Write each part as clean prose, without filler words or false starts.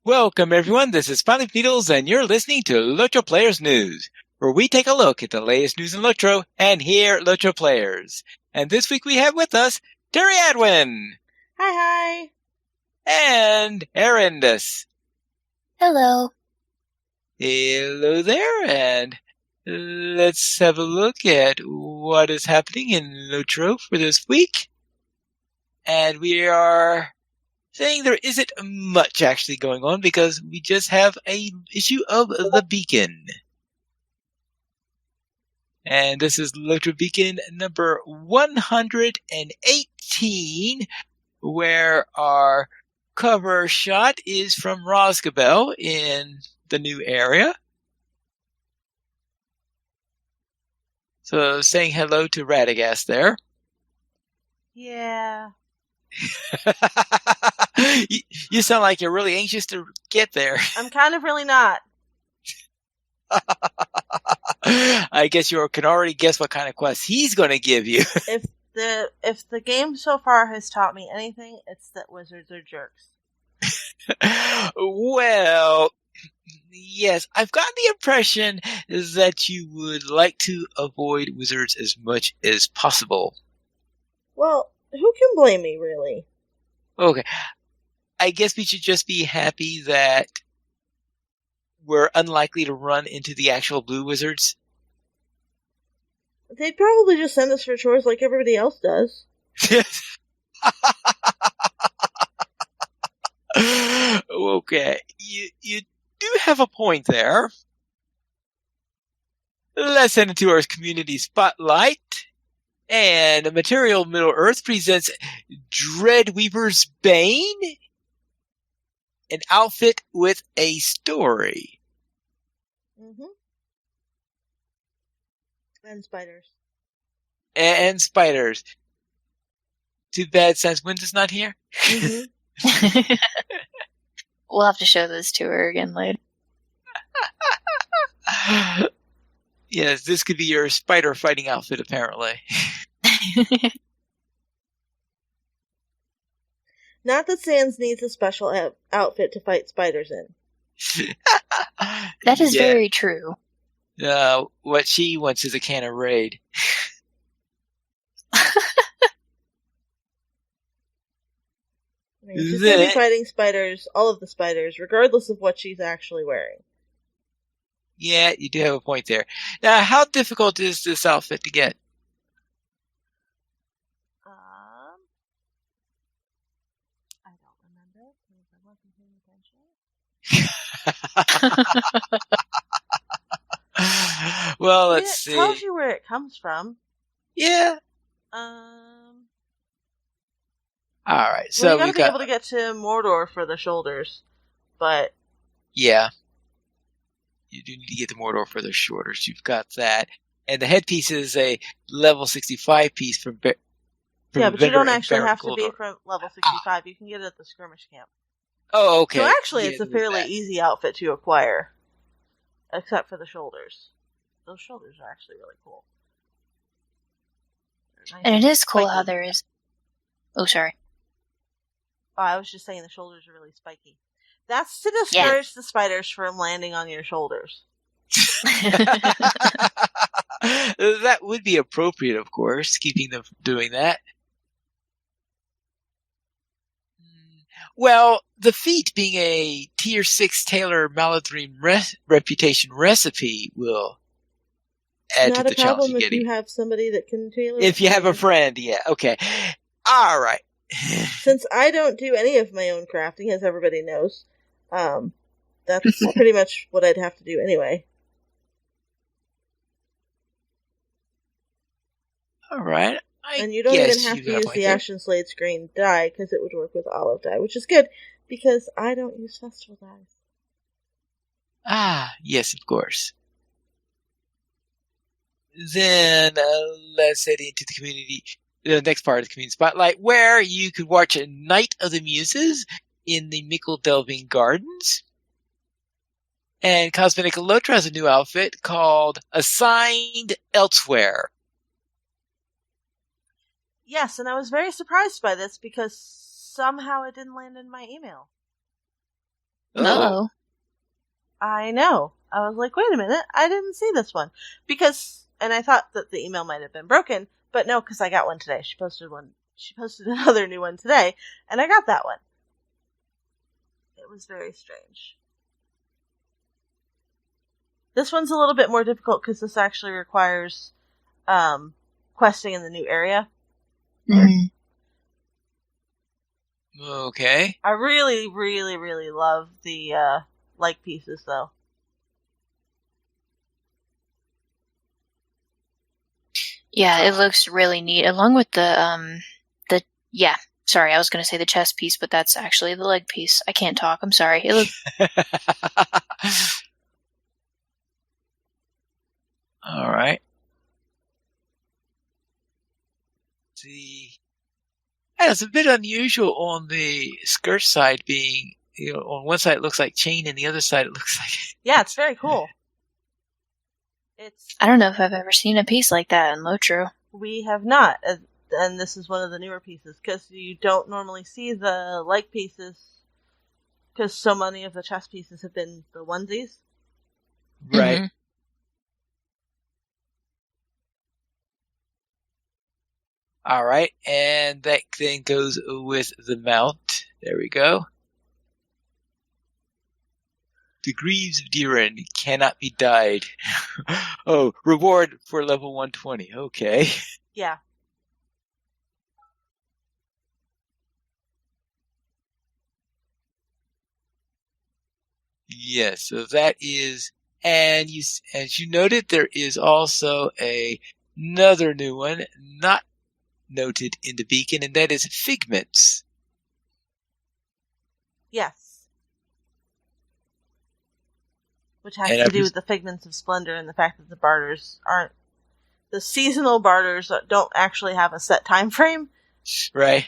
Welcome, everyone. This is Spotted Beetles, and you're listening to LOTRO Players News, where we take a look at the latest news in LOTRO and hear LOTRO players. And this week we have with us Terry Adwin. Hi. And Arendis. Hello. Hello there, and let's have a look at what is happening in LOTRO for this week. And we are saying there isn't much actually going on because we just have a issue of the Beacon. And this is LOTRO Beacon number 118, where our cover shot is from Roscabel in the new area. So saying hello to Radagast there. Yeah. You sound like you're really anxious to get there. I'm kind of really not. I guess you can already guess what kind of quest he's going to give you. If the game so far has taught me anything, it's that wizards are jerks. Well, yes, I've gotten the impression that you would like to avoid wizards as much as possible. Well, who can blame me, really? Okay. I guess we should just be happy that we're unlikely to run into the actual blue wizards. They'd probably just send us for chores like everybody else does. Okay, you do have a point there. Let's head into our community spotlight. And Material Middle-earth presents Dreadweaver's Bane, an outfit with a story. Mm-hmm. And spiders. And spiders. Too bad Sans is not here. Mm-hmm. We'll have to show this to her again later. Yes, this could be your spider fighting outfit, apparently. Not that Sans needs a special outfit to fight spiders in. That is very true. What she wants is a can of Raid. She's going to be fighting spiders, all of the spiders, regardless of what she's actually wearing. Yeah, you do have a point there. Now, how difficult is this outfit to get? I don't remember because I wasn't paying attention. Well, let's see. It tells you where it comes from. Yeah. All right, so you gotta be able to get to Mordor for the shoulders, but yeah, you do need to get to Mordor for the shoulders. You've got that, and the headpiece is a level 65 piece from yeah, but you don't actually Baron have to be Goldor. from level 65. You can get it at the skirmish camp. Oh, okay. So actually, it's a fairly easy outfit to acquire, except for the shoulders. Those shoulders are actually really cool. Nice and it is cool how there is. Oh, sorry. Oh, I was just saying the shoulders are really spiky. That's to discourage the spiders from landing on your shoulders. That would be appropriate, of course, keeping them from doing that. Well, the feat being a tier 6 Taylor Maladream reputation recipe will add to the challenge you're getting. Not a problem if you have somebody that can tailor. If you have a friend, yeah, okay. All right. Since I don't do any of my own crafting, as everybody knows, that's pretty much what I'd have to do anyway. All right. And you don't even have to use the Ashen Slade's green dye, because it would work with olive dye, which is good, because I don't use festival dyes. Ah, yes, of course. Then let's head into the next part of the community spotlight, where you could watch a Night of the Muses in the Mickle Delving Gardens. And Cosmetic LOTRO has a new outfit called Assigned Elsewhere. Yes, and I was very surprised by this because somehow it didn't land in my email. Uh-oh. I know. I was like, wait a minute, I didn't see this one. And I thought that the email might have been broken, but no, because I got one today. She posted another new one today, and I got that one. It was very strange. This one's a little bit more difficult because this actually requires questing in the new area. Mm-hmm. Okay. I really, really, really love the like pieces, though. Yeah, it looks really neat. Along with sorry, I was going to say the chest piece, but that's actually the leg piece. I can't talk. I'm sorry. It looks. All right. See, yeah, it's a bit unusual on the skirt side being, on one side it looks like chain, and the other side it looks like. Yeah, it's very cool. I don't know if I've ever seen a piece like that in LOTRO. We have not, and this is one of the newer pieces because you don't normally see the leg pieces because so many of the chest pieces have been the onesies. Right. Mm-hmm. All right, and that then goes with the mount. There we go. The Greaves of Diran cannot be dyed. Oh, reward for level 120. Okay. Yeah. Yes, so that is, and as you noted, there is also another new one not noted in the beacon, and that is Figments. Yes. Which has to do with the Figments of Splendor and the fact that the barters aren't. The seasonal barters don't actually have a set time frame. Right.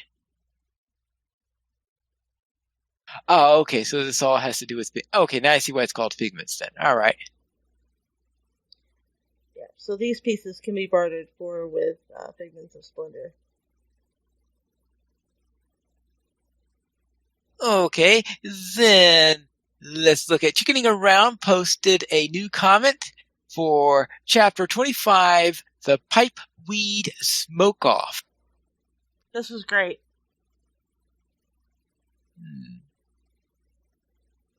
Oh, okay, so this all has to do with. Okay, now I see why it's called Figments then. All right. Yeah, so these pieces can be bartered for with Figments of Splendor. Okay, then let's look at Chickening Around posted a new comment for Chapter 25, The Pipeweed Smoke Off. This was great.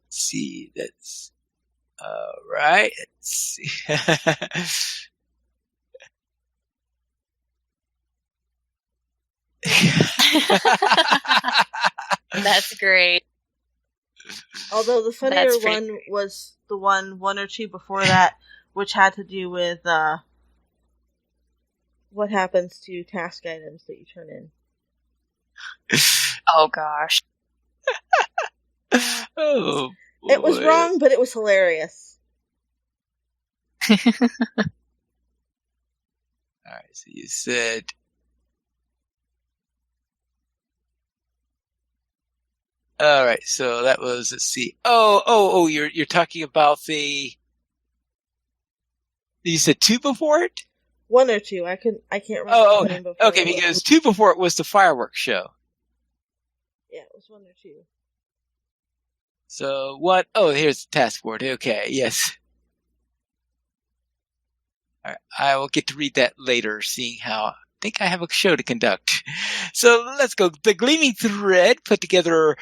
Let's see, that's all right. Let's see. That's great. Although the funnier one was the one or two before that, which had to do with what happens to task items that you turn in. Oh gosh. Oh, boy. It was wrong, but it was hilarious. All right, so you said. All right, so that was, let's see. Oh, you're talking about the. You said two before it? One or two. I can't remember the name before. Okay, because two before it was the fireworks show. Yeah, it was one or two. So what? Oh, here's the task board. Okay, yes. All right, I will get to read that later, seeing how I think I have a show to conduct. So let's go. The Gleaming Thread put together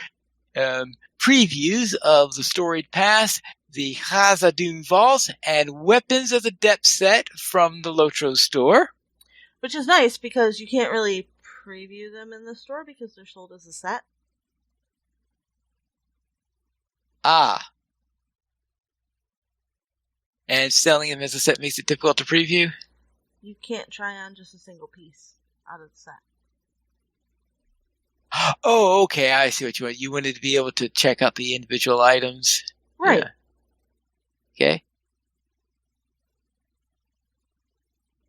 previews of the Storied Past, the Khazad-dûm Vaults, and Weapons of the Depth set from the LOTRO store. Which is nice because you can't really preview them in the store because they're sold as a set. Ah. And selling them as a set makes it difficult to preview? You can't try on just a single piece out of the set. Oh, okay, I see what you want. You wanted to be able to check out the individual items. Right. Yeah. Okay.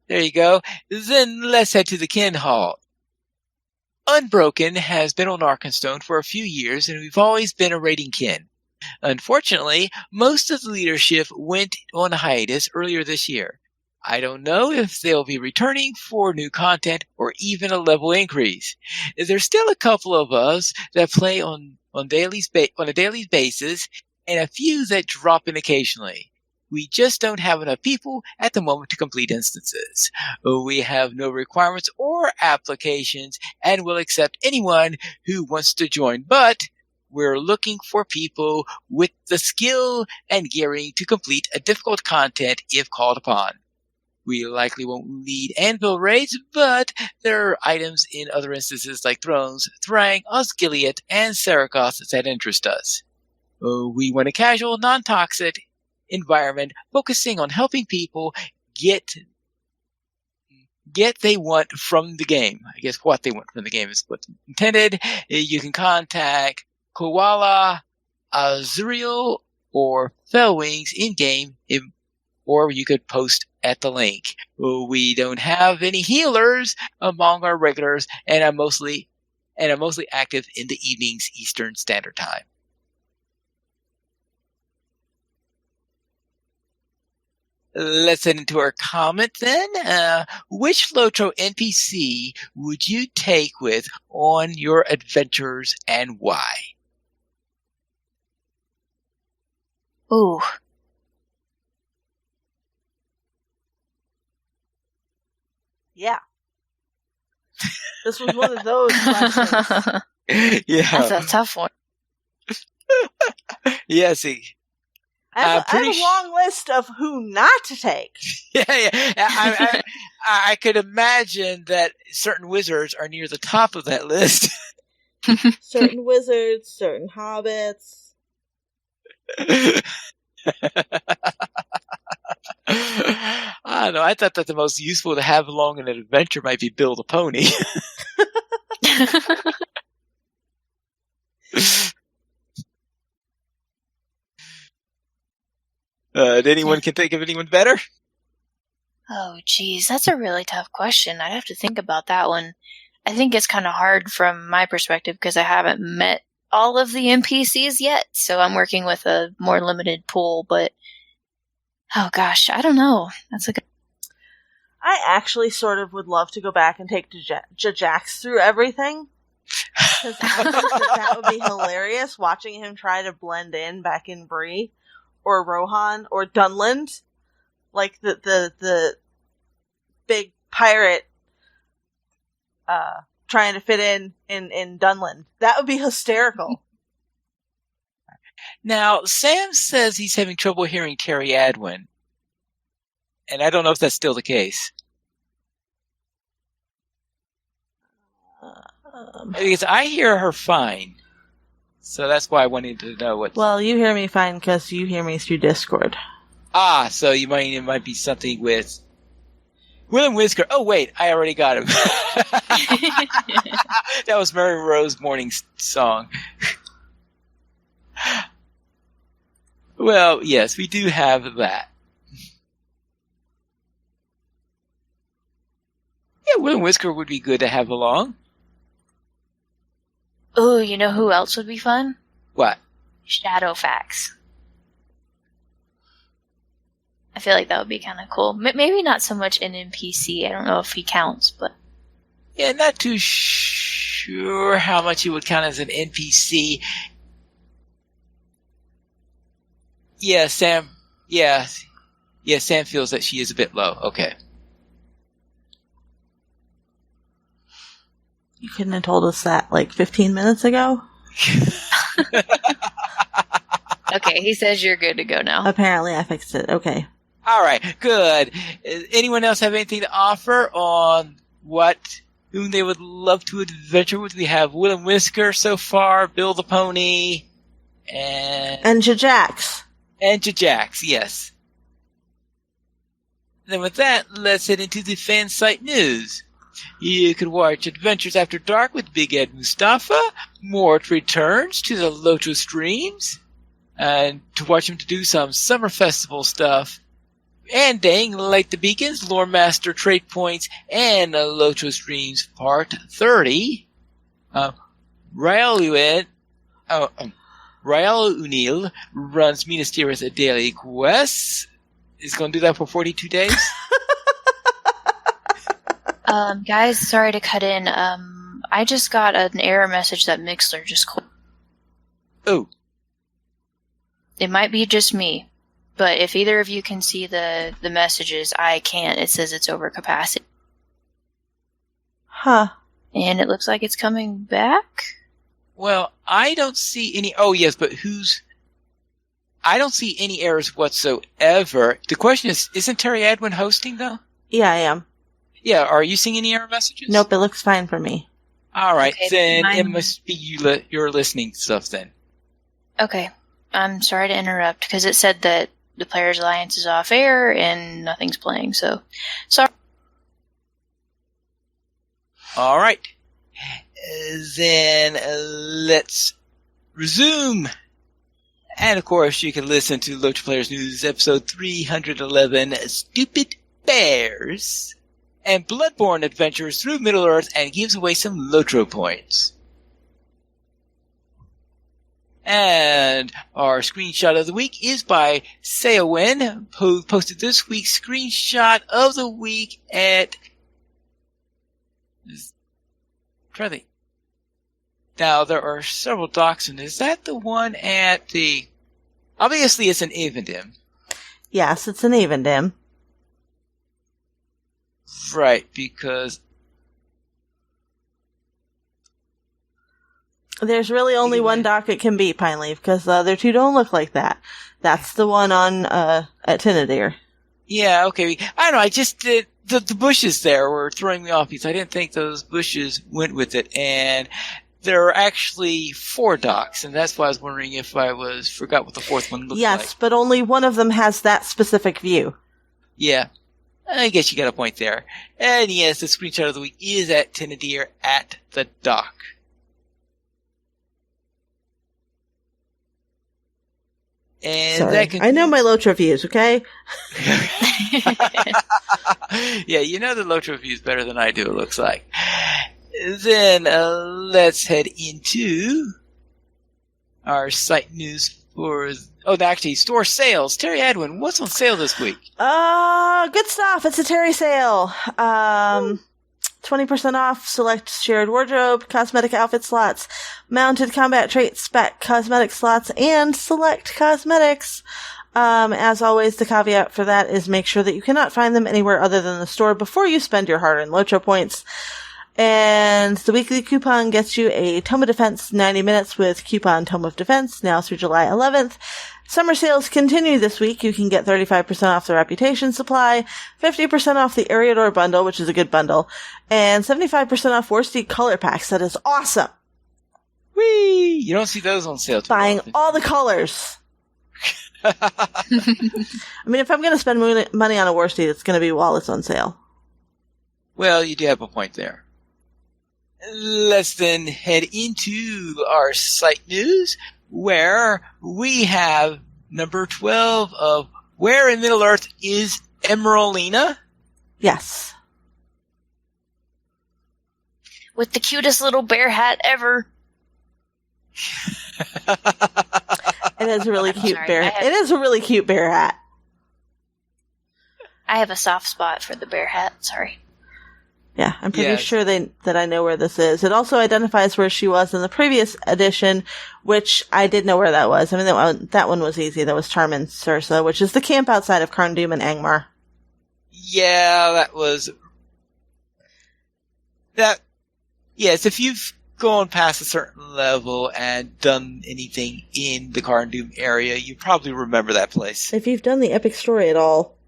There you go. Then let's head to the Kin Hall. Unbroken has been on Arkenstone for a few years, and we've always been a raiding kin. Unfortunately, most of the leadership went on hiatus earlier this year. I don't know if they'll be returning for new content or even a level increase. There's still a couple of us that play on a daily basis, and a few that drop in occasionally. We just don't have enough people at the moment to complete instances. We have no requirements or applications and will accept anyone who wants to join, but we're looking for people with the skill and gearing to complete a difficult content if called upon. We likely won't lead anvil raids, but there are items in other instances like Thrones, Thrang, Osgiliath, and Saragoth that interest us. We want a casual, non-toxic environment focusing on helping people get they want from the game. I guess what they want from the game is what's intended. You can contact Koala, Azuriel, or Fellwings in-game, or you could post at the link. We don't have any healers among our regulars, and I'm mostly active in the evenings Eastern Standard Time. Let's head into our comment then. Which LOTRO NPC would you take with on your adventures and why? Ooh. Yeah. This was one of those questions. Yeah. That's a tough one. Yeah, see. I have a long list of who not to take. Yeah. I could imagine that certain wizards are near the top of that list. Certain wizards, certain hobbits. I don't know. I thought that the most useful to have along in an adventure might be build a pony. Did anyone can think of anyone better? Oh, geez, that's a really tough question. I'd have to think about that one. I think it's kind of hard from my perspective because I haven't met all of the NPCs yet, so I'm working with a more limited pool, but oh gosh, I don't know. That's a good... I actually sort of would love to go back and take Jajax through everything. Because I think that would be hilarious, watching him try to blend in back in Bree, or Rohan, or Dunland. Like the big pirate trying to fit in Dunland. That would be hysterical. Now, Sam says he's having trouble hearing Terry Adwin. And I don't know if that's still the case. Because I hear her fine. So that's why I wanted to know what... Well, you hear me fine because you hear me through Discord. Ah, so it might be something with... William Whisker. Oh, wait, I already got him. That was Mary Rose Morning's song. Well, yes, we do have that. Yeah, William Whisker would be good to have along. Oh, you know who else would be fun? What? Shadowfax. I feel like that would be kind of cool. Maybe not so much an NPC. I don't know if he counts, but... Yeah, not too sure how much he would count as an NPC. Yeah, Sam... Yeah, Sam feels that she is a bit low. Okay. You couldn't have told us that like 15 minutes ago? Okay, he says you're good to go now. Apparently I fixed it. Okay. All right, good. Anyone else have anything to offer on whom they would love to adventure with? We have Will Whisker so far, Bill the Pony, and Jajax. And Jajax, yes. Then with that, let's head into the fan site news. You can watch Adventures After Dark with Big Ed Mustafa. Mort returns to the LOTRO streams. And to watch him to do some summer festival stuff. And Dang, Light the Beacons, Lore Master Trade Points, and LOTRO streams Part 30. Rael Unil runs Ministerious Daily Quests. Is going to do that for 42 days. Guys, sorry to cut in. I just got an error message that Mixler just called. Oh. It might be just me, but if either of you can see the messages, I can't. It says it's over capacity. Huh. And it looks like it's coming back? Well, I don't see any... Oh, yes, but I don't see any errors whatsoever. The question is, isn't Terry Edwin hosting, though? Yeah, I am. Yeah, are you seeing any error messages? Nope, it looks fine for me. All right, Okay, then it must be your listening stuff, then. Okay. I'm sorry to interrupt, because it said that the Players Alliance is off air and nothing's playing, so... Sorry. All right. Then let's resume. And of course, you can listen to LOTRO Players News episode 311, Stupid Bears, and Bloodborne Adventures through Middle-earth, and gives away some LOTRO points. And our screenshot of the week is by Seowin, who posted this week's screenshot of the week at... Try to think. Now, there are several docks, and is that the one at the... Obviously, it's an Avendim. Yes, it's an Avendim. Right, because... There's really only one dock it can be, Pineleaf, because the other two don't look like that. That's the one on at Tinadir. Yeah, okay. I don't know, I just did... The bushes there were throwing me off because I didn't think those bushes went with it, and there are actually 4 docks, and that's why I was wondering if I forgot what the 4th one looked like. Yes, but only one of them has that specific view. Yeah, I guess you got a point there. And yes, the screenshot of the week is at Tinadir at the dock. And sorry, I know my LOTRO views, okay? Yeah, you know the LOTRO views better than I do, it looks like. Then let's head into our site news for... Oh, actually, store sales. Terry Edwin, what's on sale this week? Good stuff. It's a Terry sale. 20% off select shared wardrobe, cosmetic outfit slots, mounted combat trait spec cosmetic slots, and select cosmetics. As always, the caveat for that is make sure that you cannot find them anywhere other than the store before you spend your hard-earned LOTRO points. And the weekly coupon gets you a Tome of Defense 90 minutes with coupon Tome of Defense now through July 11th. Summer sales continue this week. You can get 35% off the Reputation Supply, 50% off the Ariador bundle, which is a good bundle, and 75% off Worsted color packs. That is awesome. Whee! You don't see those on sale. Buying all the colors. I mean, if I'm going to spend money on a Worsted, it's going to be while it's on sale. Well, you do have a point there. Let's then head into our site news, where we have number 12 of Where in Middle-earth is Emeraldina? Yes. With the cutest little bear hat ever. It is a really cute bear. It is a really cute bear hat. I have a soft spot for the bear hat, sorry. Yeah, I'm pretty sure that I know where this is. It also identifies where she was in the previous edition, which I did know where that was. I mean, that one was easy. That was Charmin Sursa, which is the camp outside of Karndum and Angmar. Yeah, that was... Yes, if you've gone past a certain level and done anything in the Karndum area, you probably remember that place. If you've done the epic story at all.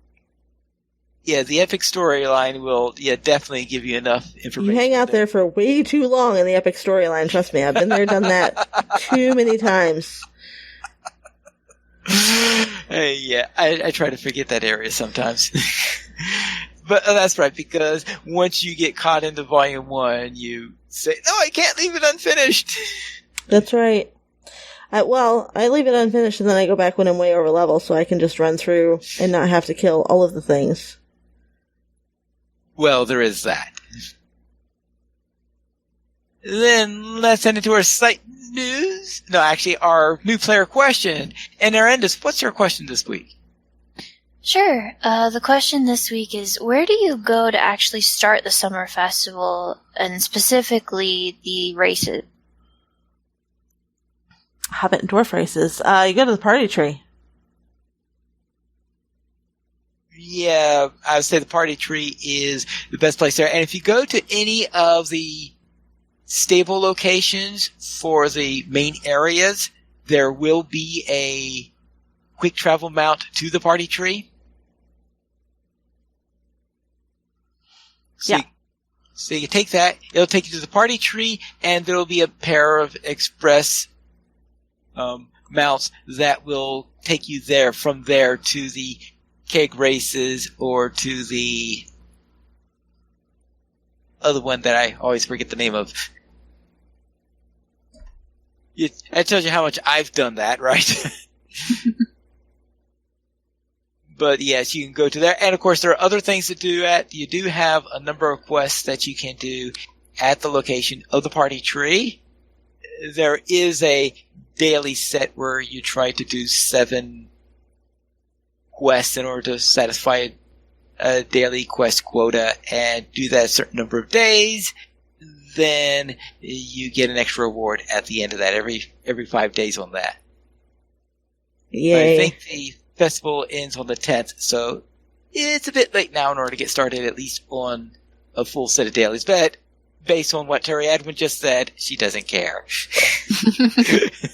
Yeah, the epic storyline will definitely give you enough information. You hang out there for way too long in the epic storyline, trust me. I've been there, done that too many times. Yeah, I try to forget that area sometimes. But that's right, because once you get caught into Volume 1, you say, no, I can't leave it unfinished. That's right. I leave it unfinished and then I go back when I'm way over level so I can just run through and not have to kill all of the things. Well, there is that. Then let's head into our site news. No, actually, our new player question. And Arendis, what's your question this week? Sure. The question this week is, where do you go to actually start the summer festival, and specifically the races? Hobbit and Dwarf races. You go to the party tree. Yeah, I would say the party tree is the best place there. And if you go to any of the stable locations for the main areas, there will be a quick travel mount to the party tree. So, Yeah. so you take that, it'll take you to the party tree, and there will be a pair of express mounts that will take you there from there to the keg races or to the other one that I always forget the name of. That tells you how much I've done that, right? But yes, you can go to there. And of course, there are other things to do you do have a number of quests that you can do at the location of the party tree. There is a daily set where you try to do 7 quests in order to satisfy a daily quest quota and do that a certain number of days. Then you get an extra reward at the end of that every 5 days on that. Yay. I think the festival ends on the 10th, so it's a bit late now in order to get started at least on a full set of dailies. But based on what Terry Adwin just said, she doesn't care.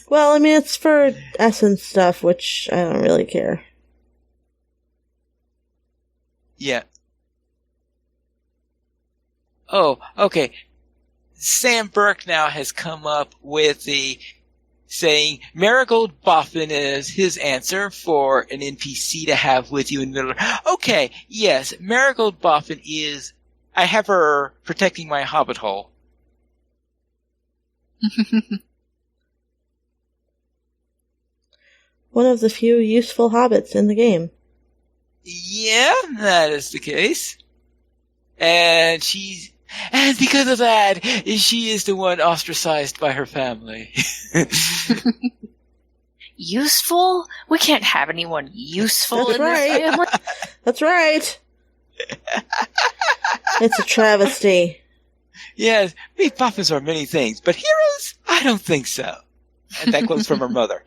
Well, I mean, it's for Essence stuff, which I don't really care. Yeah. Oh, okay. Sam Burke now has come up with the saying Marigold Boffin is his answer for an NPC to have with you in Middle Earth. Okay, yes, Marigold Boffin is... I have her protecting my hobbit hole. One of the few useful hobbits in the game. Yeah, that is the case. And because of that, she is the one ostracized by her family. Useful? We can't have anyone useful That's in right. this family. That's right. It's a travesty. Yes, we Boffins are many things, but heroes? I don't think so. And that quote's from her mother.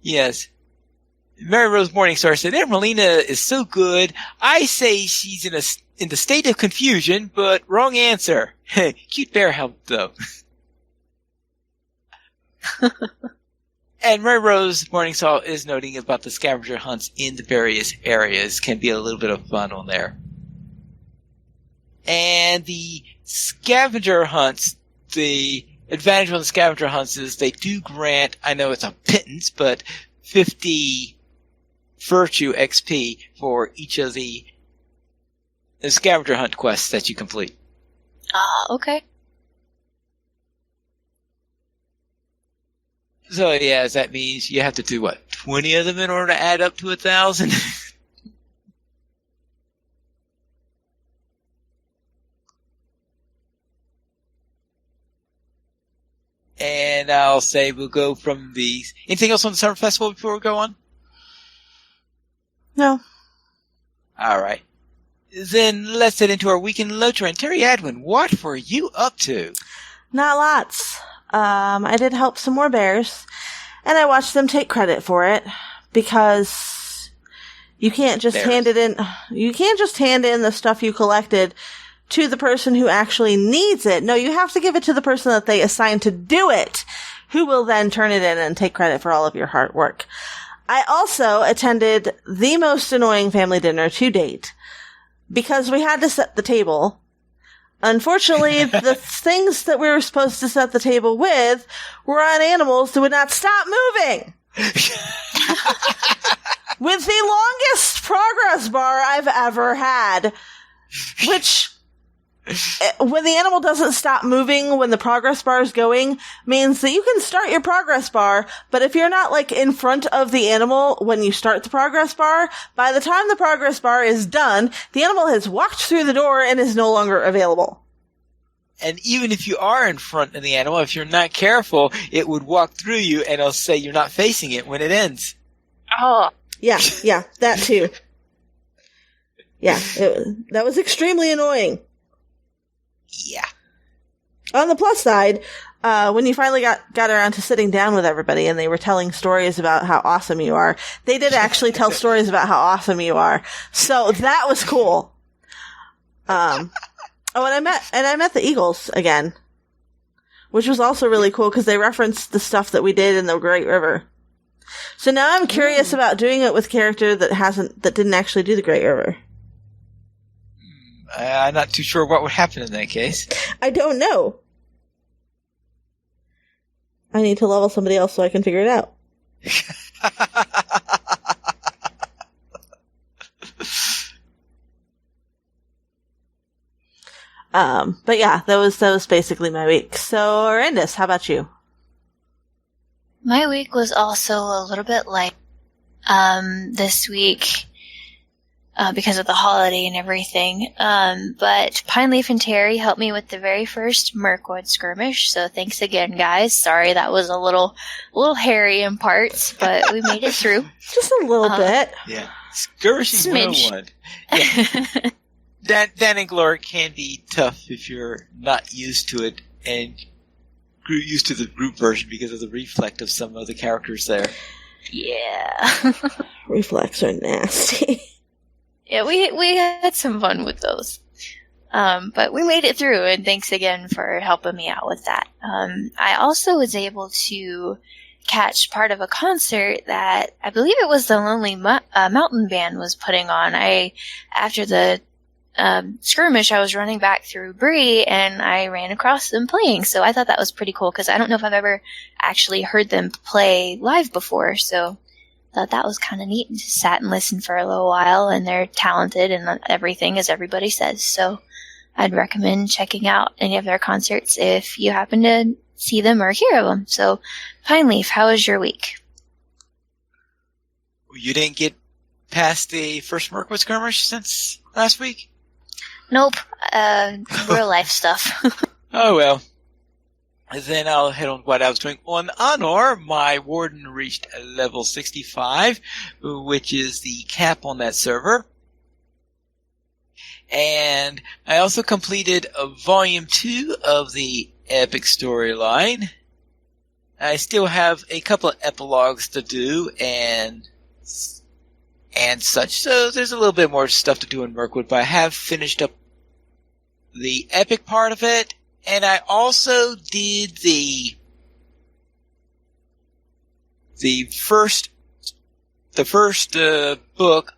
Yes. Mary Rose Morningstar said, Emeralina is so good, I say she's in the state of confusion, but wrong answer. Cute bear helped, though. And Mary Rose Morningstar is noting about the scavenger hunts in the various areas. Can be a little bit of fun on there. And the scavenger hunts, the advantage on the scavenger hunts is they do grant, I know it's a pittance, but 50 virtue XP for each of the scavenger hunt quests that you complete. Okay. So yeah, that means you have to do what, 20 of them in order to add up to 1,000? And I'll say we'll go from these. Anything else on the Summer Festival before we go on? No. Alright. Then let's head into our weekend LOTRO. And Terry Adwin, what were you up to? Not lots. I did help some more bears, and I watched them take credit for it, because you can't just hand in the stuff you collected to the person who actually needs it. No, you have to give it to the person that they assigned to do it, who will then turn it in and take credit for all of your hard work. I also attended the most annoying family dinner to date, because we had to set the table. Unfortunately, the things that we were supposed to set the table with were on animals that would not stop moving. With the longest progress bar I've ever had, which, when the animal doesn't stop moving when the progress bar is going, means that you can start your progress bar, but if you're not like in front of the animal when you start the progress bar, by the time the progress bar is done, the animal has walked through the door and is no longer available. And even if you are in front of the animal, if you're not careful, it would walk through you and it'll say you're not facing it when it ends. Oh. Yeah, that too. Yeah, that was extremely annoying. Yeah. On the plus side, when you finally got around to sitting down with everybody and they were telling stories about how awesome you are, they did actually tell stories about how awesome you are. So that was cool. And I met the Eagles again, which was also really cool because they referenced the stuff that we did in the Great River. So now I'm curious about doing it with a character that didn't actually do the Great River. I'm not too sure what would happen in that case. I don't know. I need to level somebody else so I can figure it out. But yeah, that was basically my week. So, Arandis, how about you? My week was also a little bit light this week because of the holiday and everything. But Pine Leaf and Terry helped me with the very first Mirkwood skirmish, so thanks again, guys. Sorry that was a little hairy in parts, but we made it through. Just a little bit. Yeah. Skirmishing 101. Yeah. Dan and Glory can be tough if you're not used to it and grew used to the group version because of the reflect of some of the characters there. Yeah. Reflex are nasty. Yeah, we had some fun with those. But we made it through, and thanks again for helping me out with that. I also was able to catch part of a concert that I believe it was the Lonely Mountain Band was putting on. After the skirmish, I was running back through Bree, and I ran across them playing. So I thought that was pretty cool, because I don't know if I've ever actually heard them play live before, so I thought that was kind of neat, and just sat and listened for a little while, and they're talented and everything, as everybody says. So I'd recommend checking out any of their concerts if you happen to see them or hear of them. So, Pine Leaf, how was your week? You didn't get past the first Mirkwood skirmish since last week? Nope. Real life stuff. Oh, well. Then I'll head on what I was doing. On Honor, my warden reached level 65, which is the cap on that server. And I also completed volume 2 of the epic storyline. I still have a couple of epilogues to do and such. So there's a little bit more stuff to do in Mirkwood, but I have finished up the epic part of it. And I also did the first book,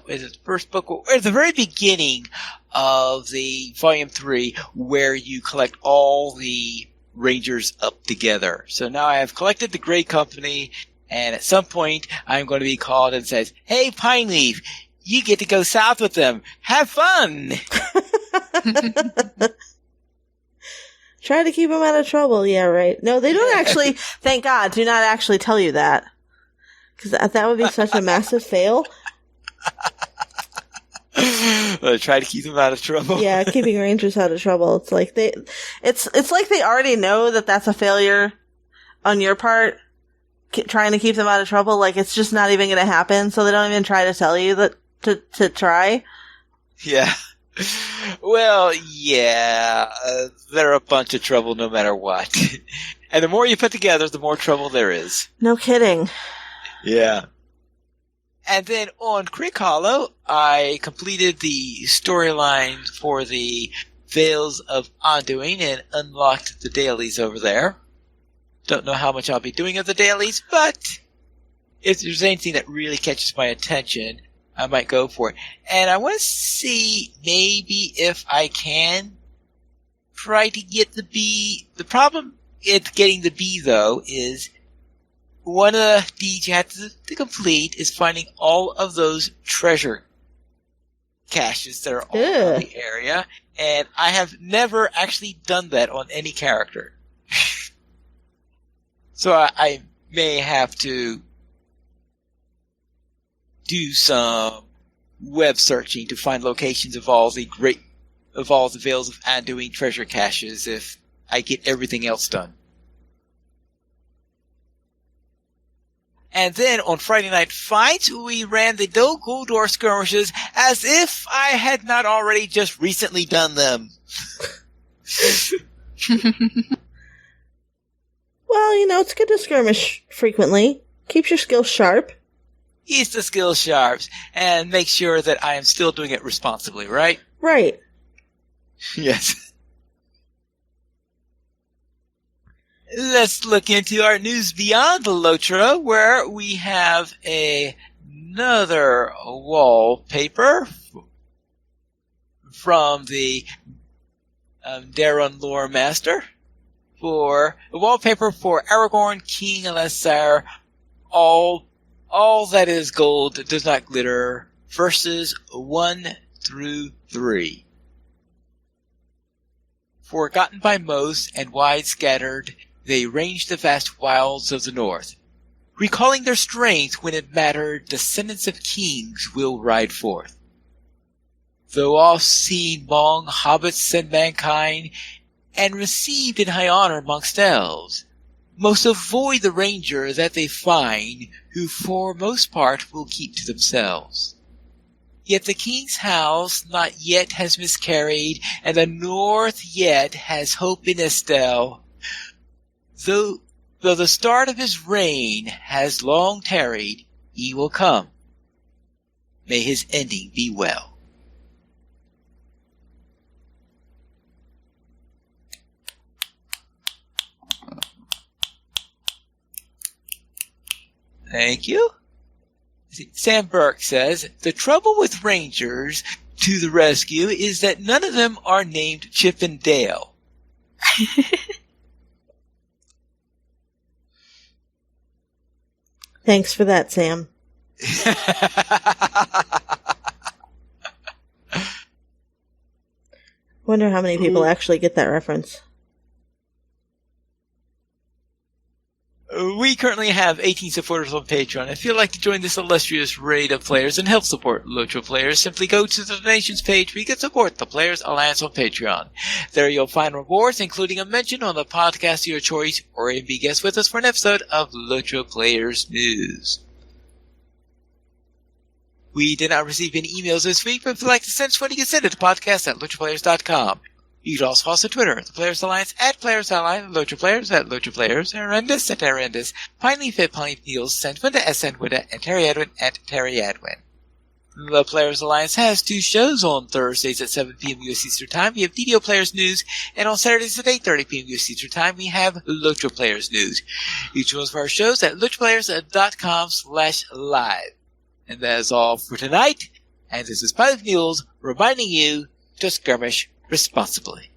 is it the first book, or at the very beginning of the volume 3, where you collect all the Rangers up together. So now I have collected the Grey Company, and at some point I'm going to be called and says, "Hey, Pine Leaf, you get to go south with them. Have fun." Try to keep them out of trouble. Yeah, right. No, they don't actually, thank God, do not actually tell you that. Because that would be such a massive fail. Try to keep them out of trouble. Yeah, keeping Rangers out of trouble. It's like it's like they already know that that's a failure on your part, trying to keep them out of trouble. Like, it's just not even going to happen, so they don't even try to tell you that to try. Yeah. Well, yeah, they're a bunch of trouble no matter what. And the more you put together, the more trouble there is. No kidding. Yeah. And then on Creek Hollow, I completed the storyline for the Veils of Undoing and unlocked the dailies over there. Don't know how much I'll be doing of the dailies, but if there's anything that really catches my attention, I might go for it. And I want to see maybe if I can try to get the bee. The problem with getting the bee, though, is one of the deeds you have to complete is finding all of those treasure caches that are all around the area. And I have never actually done that on any character. So I may have to do some web searching to find locations of all the Veils of Undoing treasure caches if I get everything else done. And then on Friday Night Fights, we ran the Dol Guldur skirmishes as if I had not already just recently done them. Well, it's good to skirmish frequently. Keeps your skills sharp. Keeps the skills sharp and make sure that I am still doing it responsibly, right? Right. Yes. Let's look into our news beyond the LOTRO, where we have another wallpaper from the Darren Lore Master for a wallpaper for Aragorn, King Elessar, all that is gold does not glitter, verses 1 through 3. Forgotten by most and wide scattered, they ranged the vast wilds of the north. Recalling their strength when it mattered, descendants of kings will ride forth. Though oft-seen among hobbits and mankind, and received in high honor amongst elves, most avoid the ranger that they find, who for most part will keep to themselves. Yet the king's house not yet has miscarried, and the north yet has hope in Estelle. Though the start of his reign has long tarried, he will come. May his ending be well. Thank you. Sam Burke says, the trouble with Rangers to the rescue is that none of them are named Chip and Dale. Thanks for that, Sam. Wonder how many people actually get that reference. We currently have 18 supporters on Patreon. If you'd like to join this illustrious raid of players and help support LOTRO players, simply go to the donations page where you can support the Players Alliance on Patreon. There you'll find rewards, including a mention on the podcast of your choice, or even be guest with us for an episode of LOTRO Players News. We did not receive any emails this week, but if you'd like to send us one, you can send it to podcast@LOTROPlayers.com. You can also follow us on Twitter, the Players Alliance @PlayersAlliance, LOTRO Players @LOTROPlayers, Arendis @Arendis, Pinely Fit, Pinely Feels, Sandwinda @Sandwinda, and Terry Adwin @Terry Adwin. The Players Alliance has 2 shows on Thursdays at 7 p.m. U.S. Eastern Time. We have DDO Players News, and on Saturdays at 8:30 p.m. U.S. Eastern Time, we have LOTRO Players News. Each one of our shows at LOTROPlayers.com/live. And that is all for tonight. And this is Pilot Mules reminding you to skirmish responsibly.